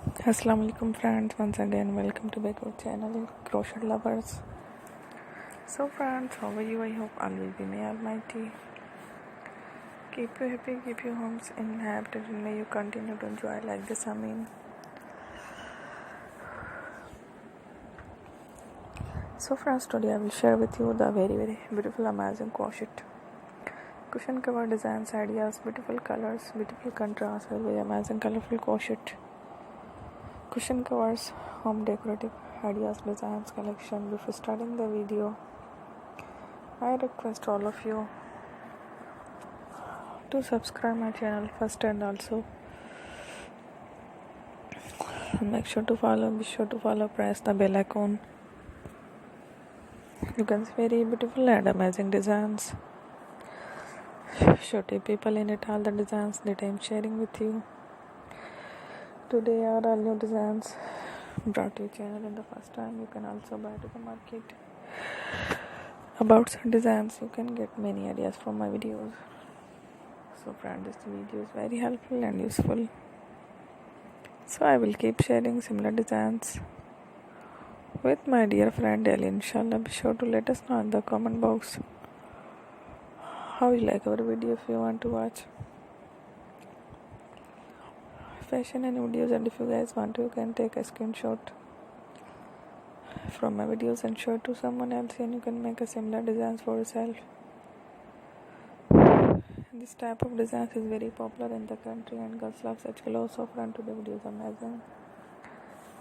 Assalamu alaikum friends, once again welcome to back our channel Crochet Lovers. So friends, how are you? I hope all will be may almighty keep you happy, keep your homes inhabited, and may you continue to enjoy like this. So friends, today I will share with you the very beautiful amazing crochet cushion cover designs, ideas, beautiful colors, beautiful contrast, very amazing colorful crochet cushion covers, home decorative ideas, designs, collection. Before starting the video, I request all of you to subscribe my channel first, and also be sure to follow, press the bell icon. You can see very beautiful and amazing designs. Show people in it all the designs that I am sharing with you. Today are all new designs brought to your channel in the first time. You can also buy to the market about some designs. You can get many ideas from my videos. So friends, this video is very helpful and useful. So I will keep sharing similar designs with my dear friend Ellie. Inshallah, be sure to let us know in the comment box how you like our video. If you want to watch fashion and videos, and if you guys want to, you can take a screenshot from my videos and show it to someone else, and you can make a similar designs for yourself. This type of designs is very popular in the country, and girls love such clothes. So friend, today video is amazing.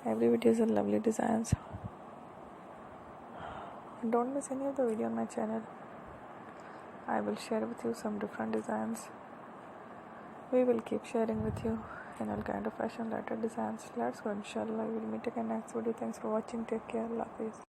Every video is a lovely designs. Don't miss any of the video on my channel. I will share with you some different designs. We will keep sharing with you in all kind of fashion related designs. Let's go, inshallah. We will meet again next video. Thanks for watching. Take care. Allah Hafiz.